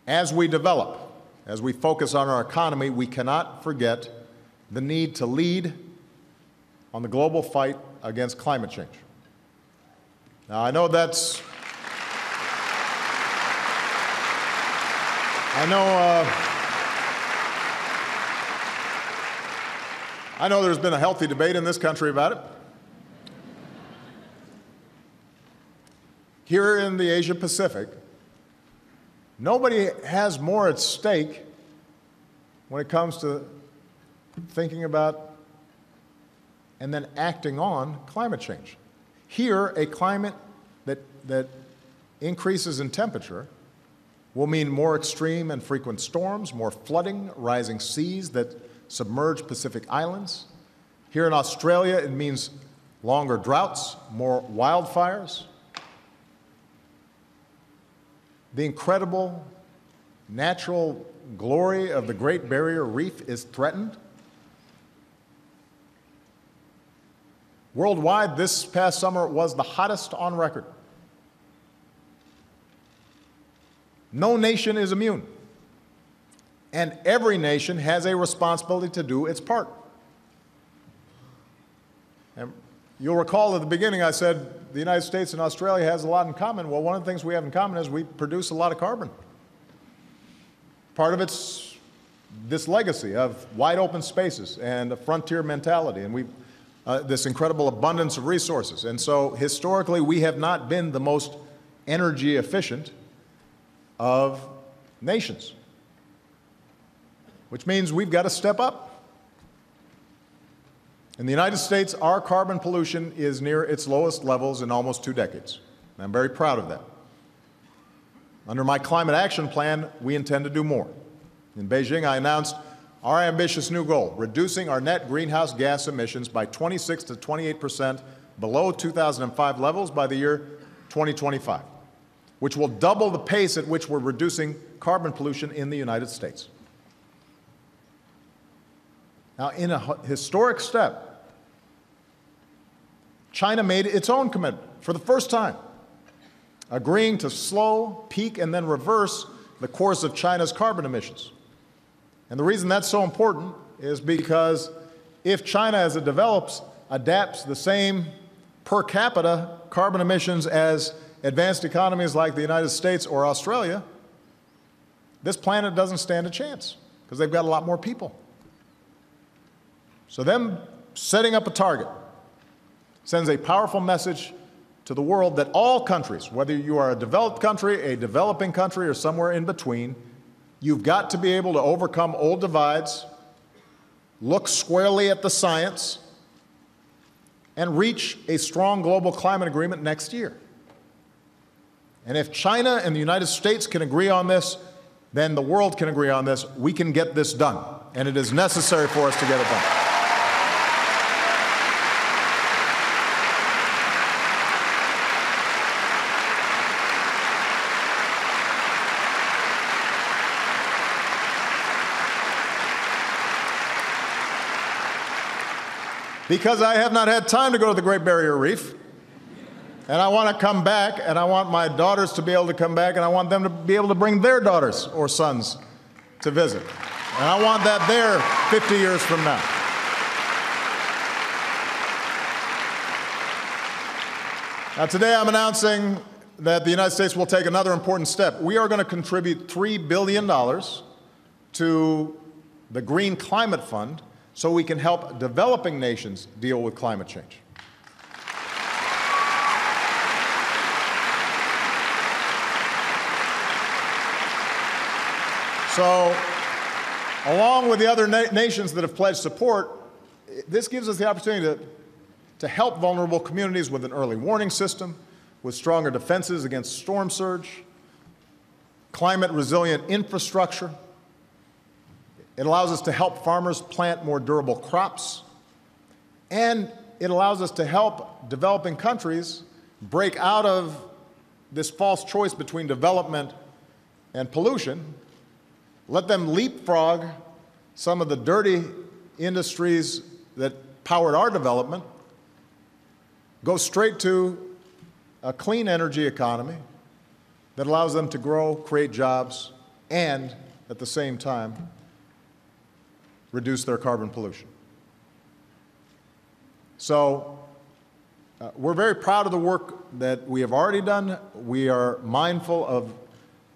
As we develop, as we focus on our economy, we cannot forget the need to lead on the global fight against climate change. Now, I know there's been a healthy debate in this country about it. Here in the Asia Pacific, nobody has more at stake when it comes to thinking about and then acting on climate change. Here, a climate that increases in temperature will mean more extreme and frequent storms, more flooding, rising seas that submerge Pacific islands. Here in Australia, it means longer droughts, more wildfires. The incredible natural glory of the Great Barrier Reef is threatened. Worldwide, this past summer was the hottest on record. No nation is immune, and every nation has a responsibility to do its part. And you'll recall at the beginning I said the United States and Australia has a lot in common. Well, one of the things we have in common is we produce a lot of carbon. Part of it's this legacy of wide open spaces and a frontier mentality, and this incredible abundance of resources. And so historically, we have not been the most energy efficient of nations, which means we've got to step up. In the United States, our carbon pollution is near its lowest levels in almost 2 decades. And I'm very proud of that. Under my climate action plan, we intend to do more. In Beijing, I announced our ambitious new goal, reducing our net greenhouse gas emissions by 26 to 28% below 2005 levels by the year 2025, which will double the pace at which we're reducing carbon pollution in the United States. Now, in a historic step, China made its own commitment for the first time, agreeing to slow, peak, and then reverse the course of China's carbon emissions. And the reason that's so important is because if China, as it develops, adapts the same per capita carbon emissions as advanced economies like the United States or Australia, this planet doesn't stand a chance because they've got a lot more people. So them setting up a target sends a powerful message to the world that all countries, whether you are a developed country, a developing country, or somewhere in between, you've got to be able to overcome old divides, look squarely at the science, and reach a strong global climate agreement next year. And if China and the United States can agree on this, then the world can agree on this. We can get this done, and it is necessary for us to get it done. Because I have not had time to go to the Great Barrier Reef, and I want to come back, and I want my daughters to be able to come back, and I want them to be able to bring their daughters or sons to visit. And I want that there 50 years from now. Now, today I'm announcing that the United States will take another important step. We are going to contribute $3 billion to the Green Climate Fund so we can help developing nations deal with climate change. So, along with the other nations that have pledged support, this gives us the opportunity to help vulnerable communities with an early warning system, with stronger defenses against storm surge, climate-resilient infrastructure. It allows us to help farmers plant more durable crops, and it allows us to help developing countries break out of this false choice between development and pollution, let them leapfrog some of the dirty industries that powered our development, go straight to a clean energy economy that allows them to grow, create jobs, and at the same time reduce their carbon pollution. So we're very proud of the work that we have already done. We are mindful of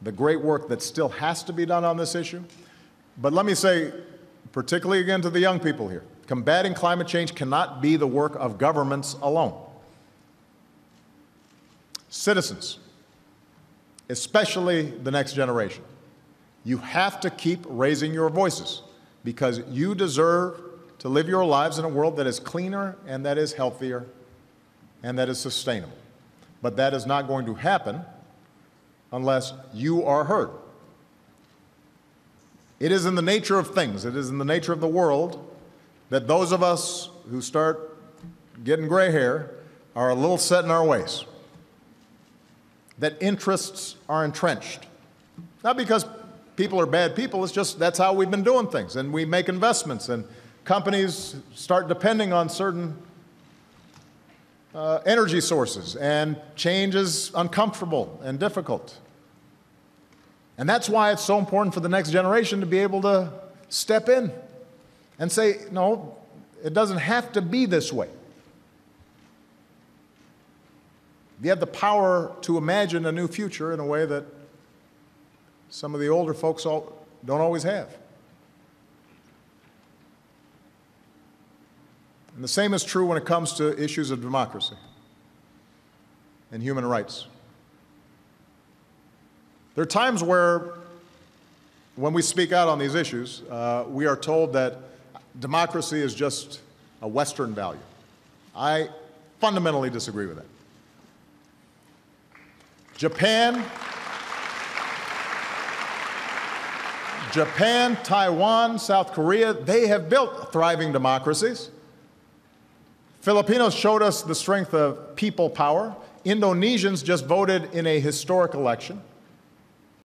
the great work that still has to be done on this issue. But let me say, particularly again to the young people here, combating climate change cannot be the work of governments alone. Citizens, especially the next generation, you have to keep raising your voices because you deserve to live your lives in a world that is cleaner and that is healthier and that is sustainable. But that is not going to happen unless you are heard. It is in the nature of things, it is in the nature of the world that those of us who start getting gray hair are a little set in our ways, that interests are entrenched. Not because people are bad people, it's just that's how we've been doing things, and we make investments, and companies start depending on certain energy sources, and change is uncomfortable and difficult. And that's why it's so important for the next generation to be able to step in and say, no, it doesn't have to be this way. You have the power to imagine a new future in a way that some of the older folks don't always have. And the same is true when it comes to issues of democracy and human rights. There are times where, when we speak out on these issues, we are told that democracy is just a Western value. I fundamentally disagree with that. Japan, Taiwan, South Korea, they have built thriving democracies. Filipinos showed us the strength of people power. Indonesians just voted in a historic election.